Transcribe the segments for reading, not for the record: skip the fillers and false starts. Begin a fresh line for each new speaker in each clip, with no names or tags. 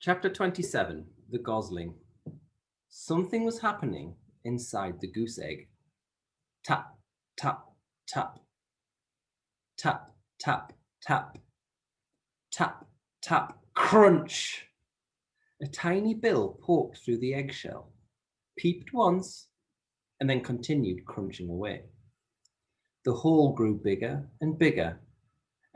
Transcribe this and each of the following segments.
Chapter 27, The Gosling. Something was happening inside the goose egg. Tap, tap, tap. Tap, tap, tap. Tap, tap, crunch. A tiny bill poked through the eggshell, peeped once, and then continued crunching away. The hole grew bigger and bigger,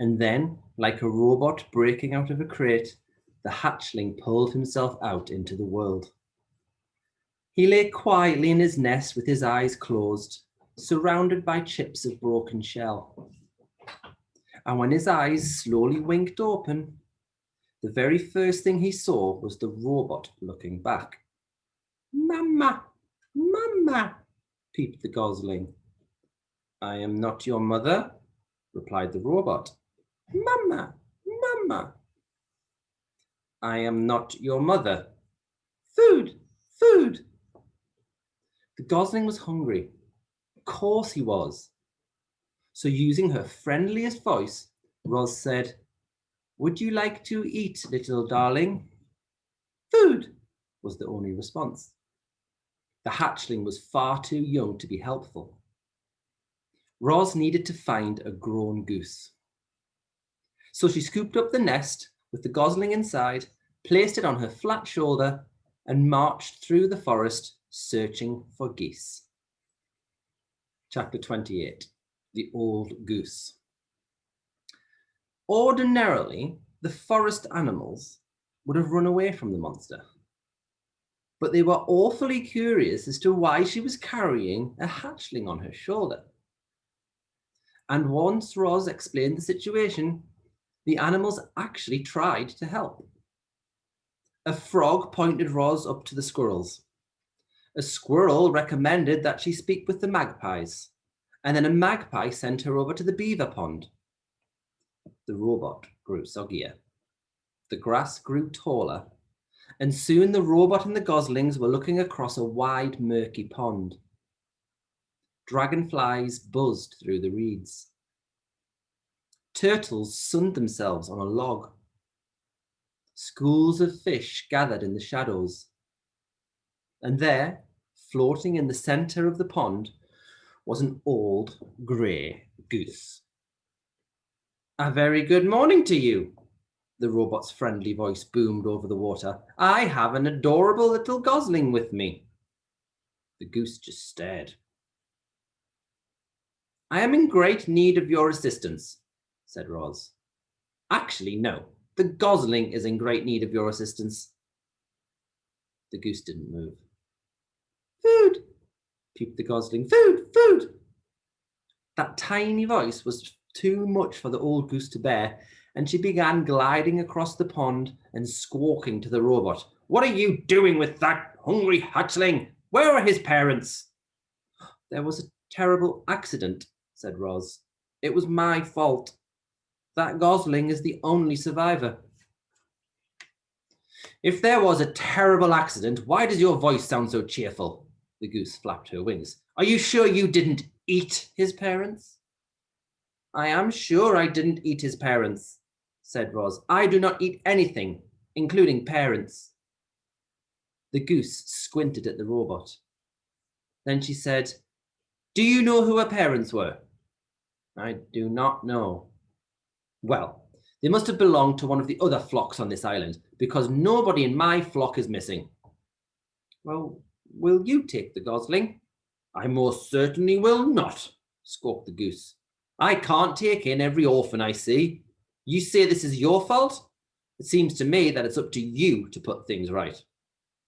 and then, like a robot breaking out of a crate, the hatchling pulled himself out into the world. He lay quietly in his nest with his eyes closed, surrounded by chips of broken shell. And when his eyes slowly winked open, the very first thing he saw was the robot looking back. "Mama, Mama," peeped the gosling. "I am not your mother," replied the robot. "Mama, Mama." "I am not your mother." "Food, food." The gosling was hungry. Of course he was. So using her friendliest voice, Roz said, "Would you like to eat, little darling?" "Food," was the only response. The hatchling was far too young to be helpful. Roz needed to find a grown goose. So she scooped up the nest with the gosling inside, placed it on her flat shoulder, and marched through the forest searching for geese. Chapter 28, The Old Goose. Ordinarily, the forest animals would have run away from the monster, but they were awfully curious as to why she was carrying a hatchling on her shoulder. And once Roz explained the situation, the animals actually tried to help. A frog pointed Roz up to the squirrels. A squirrel recommended that she speak with the magpies, and then a magpie sent her over to the beaver pond. The robot grew soggier. The grass grew taller, and soon the robot and the goslings were looking across a wide, murky pond. Dragonflies buzzed through the reeds. Turtles sunned themselves on a log. Schools of fish gathered in the shadows. And there, floating in the center of the pond, was an old grey goose. "A very good morning to you," the robot's friendly voice boomed over the water. "I have an adorable little gosling with me." The goose just stared. "I am in great need of your assistance," said Roz. "Actually, no, the gosling is in great need of your assistance." The goose didn't move. "Food," peeped the gosling. "Food, food." That tiny voice was too much for the old goose to bear, and she began gliding across the pond and squawking to the robot. "What are you doing with that hungry hatchling? Where are his parents?" "There was a terrible accident," said Roz. "It was my fault. That gosling is the only survivor." "If there was a terrible accident, why does your voice sound so cheerful?" The goose flapped her wings. "Are you sure you didn't eat his parents?" "I am sure I didn't eat his parents," said Roz. "I do not eat anything, including parents." The goose squinted at the robot. Then she said, "Do you know who her parents were?" "I do not know." "Well, they must have belonged to one of the other flocks on this island, because nobody in my flock is missing." "Well, will you take the gosling?" "I most certainly will not," squawked the goose. "I can't take in every orphan I see. You say this is your fault? It seems to me that it's up to you to put things right."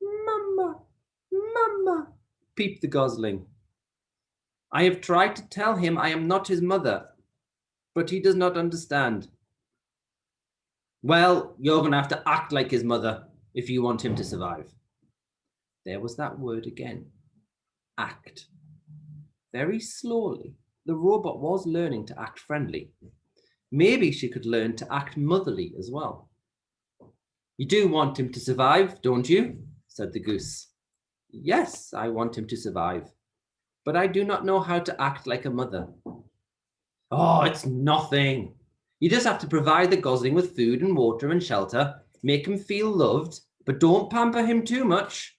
"Mama, Mama," peeped the gosling. "I have tried to tell him I am not his mother, but he does not understand." "Well, you're going to have to act like his mother if you want him to survive." There was that word again. Act. Very slowly, the robot was learning to act friendly. Maybe she could learn to act motherly as well. "You do want him to survive, don't you?" said the goose. "Yes, I want him to survive, but I do not know how to act like a mother." "Oh, it's nothing. You just have to provide the gosling with food and water and shelter, Make him feel loved, but don't pamper him too much.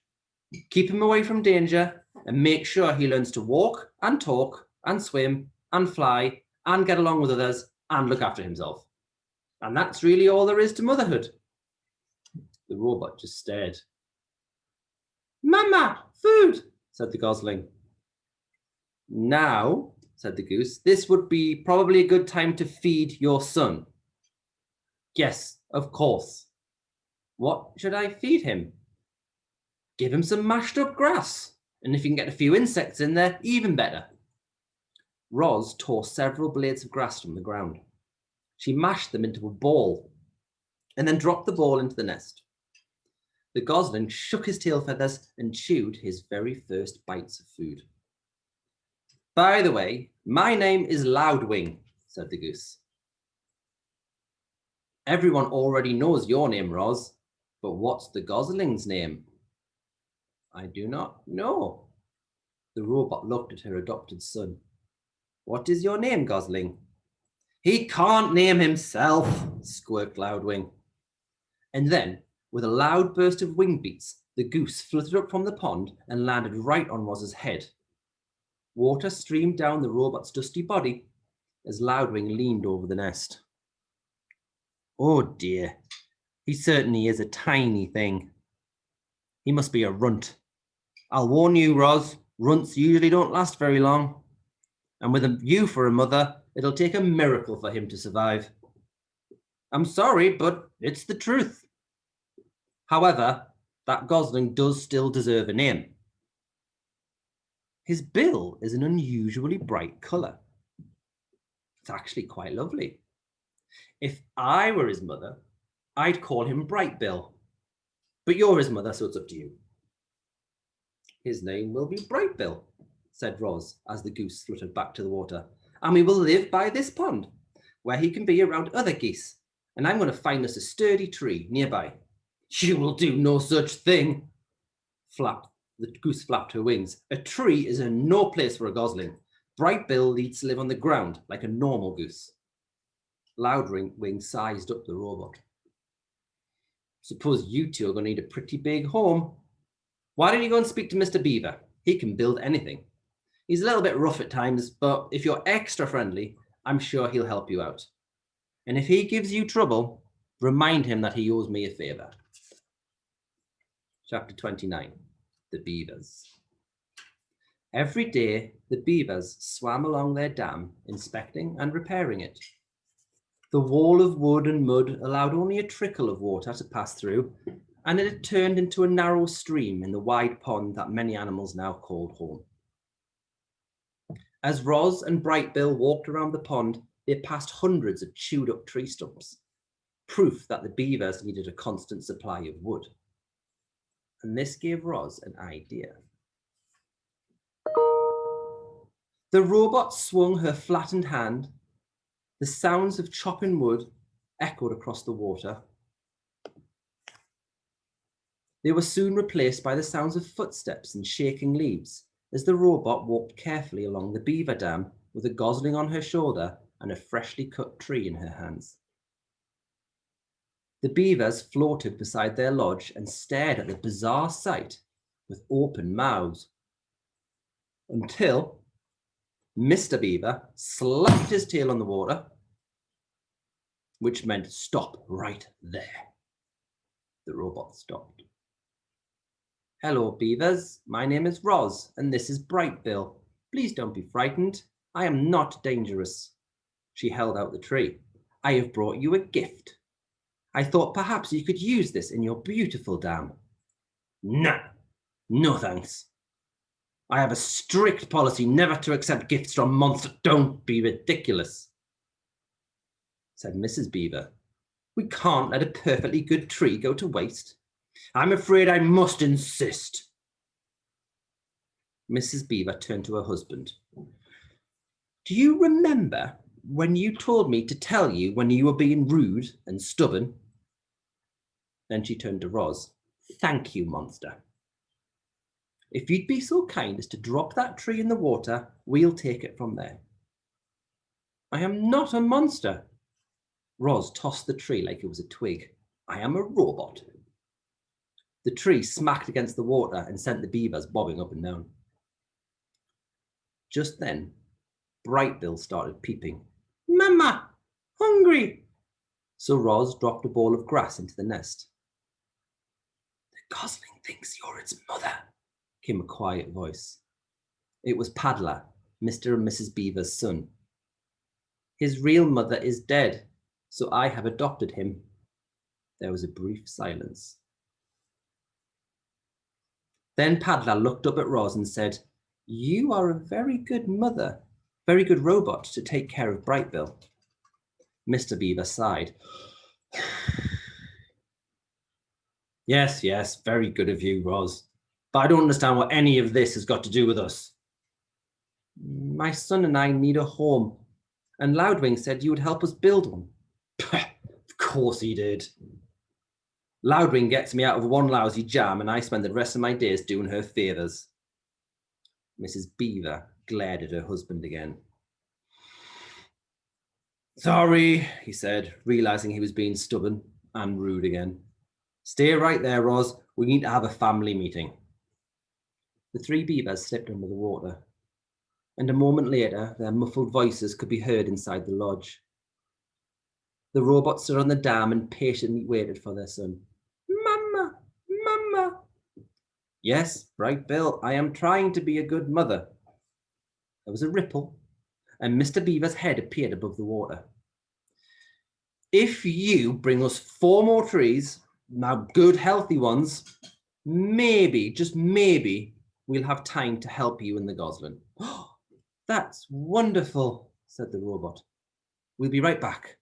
Keep him away from danger and make sure he learns to walk and talk and swim and fly and get along with others and look after himself. And that's really all there is to motherhood. The robot just stared. Mama, food, said the gosling. Now, said the goose, this would be probably a good time to feed your son. Yes, of course. What should I feed him? Give him some mashed up grass, and if you can get a few insects in there, even better. Roz tore several blades of grass from the ground. She mashed them into a ball and then dropped the ball into the nest. The gosling shook his tail feathers and chewed his very first bites of food. By the way, my name is Loudwing, said the goose. Everyone already knows your name, Roz, but what's the gosling's name? I do not know. The robot looked at her adopted son. What is your name, Gosling? He can't name himself, squirked Loudwing. And then, with a loud burst of wing beats, the goose fluttered up from the pond and landed right on Roz's head. Water streamed down the robot's dusty body as Loudwing leaned over the nest. Oh dear, he certainly is a tiny thing. He must be a runt. I'll warn you, Roz, runts usually don't last very long. And with you for a mother, it'll take a miracle for him to survive. I'm sorry, but it's the truth. However, that gosling does still deserve a name. His bill is an unusually bright colour. It's actually quite lovely. If I were his mother, I'd call him Bright Bill. But you're his mother, so it's up to you. His name will be Bright Bill, said Roz as the goose fluttered back to the water. And we will live by this pond, where he can be around other geese. And I'm going to find us a sturdy tree nearby. You will do no such thing, the goose flapped her wings. A tree is no place for a gosling. Bright Bill needs to live on the ground like a normal goose. Loudwing sized up the robot. Suppose you two are going to need a pretty big home. Why don't you go and speak to Mr. Beaver? He can build anything. He's a little bit rough at times, but if you're extra friendly, I'm sure he'll help you out. And if he gives you trouble, remind him that he owes me a favor. Chapter 29, The Beavers. Every day, the beavers swam along their dam, inspecting and repairing it. The wall of wood and mud allowed only a trickle of water to pass through, and it had turned into a narrow stream in the wide pond that many animals now called home. As Roz and Bright Bill walked around the pond, they passed hundreds of chewed up tree stumps, proof that the beavers needed a constant supply of wood. And this gave Roz an idea. The robot swung her flattened hand. The sounds of chopping wood echoed across the water. They were soon replaced by the sounds of footsteps and shaking leaves as the robot walked carefully along the beaver dam with a gosling on her shoulder and a freshly cut tree in her hands. The beavers floated beside their lodge and stared at the bizarre sight with open mouths until Mr. Beaver slapped his tail on the water, which meant stop right there. The robot stopped. Hello, beavers. My name is Roz, and this is Bright Bill. Please don't be frightened. I am not dangerous. She held out the tree. I have brought you a gift. I thought perhaps you could use this in your beautiful dam. No thanks. I have a strict policy never to accept gifts from monsters. Don't be ridiculous, said Mrs. Beaver. We can't let a perfectly good tree go to waste. I'm afraid I must insist. Mrs. Beaver turned to her husband. Do you remember when you told me to tell you when you were being rude and stubborn? Then she turned to Roz. Thank you, monster. If you'd be so kind as to drop that tree in the water, we'll take it from there. I am not a monster. Roz tossed the tree like it was a twig. I am a robot. The tree smacked against the water and sent the beavers bobbing up and down. Just then, Brightbill started peeping. Mama, hungry! So Roz dropped a ball of grass into the nest. The gosling thinks you're its mother, came a quiet voice. It was Paddler, Mr. and Mrs. Beaver's son. His real mother is dead, so I have adopted him. There was a brief silence. Then Paddler looked up at Roz and said, You are a very good mother, very good robot to take care of Brightbill. Mr. Beaver sighed. Yes, very good of you, Roz. But I don't understand what any of this has got to do with us. My son and I need a home, and Loudwing said you would help us build one. Of course he did. Loudwing gets me out of one lousy jam, and I spend the rest of my days doing her favours. Mrs. Beaver glared at her husband again. Sorry, he said, realising he was being stubborn and rude again. Stay right there, Roz. We need to have a family meeting. The three beavers slipped under the water, and a moment later, their muffled voices could be heard inside the lodge. The robot stood on the dam and patiently waited for their son. Mama, Mama. Yes, Brightbill, I am trying to be a good mother. There was a ripple, and Mr. Beaver's head appeared above the water. If you bring us 4 more trees, now good, healthy ones, maybe, just maybe, we'll have time to help you in the Goslin. That's wonderful, said the robot. We'll be right back.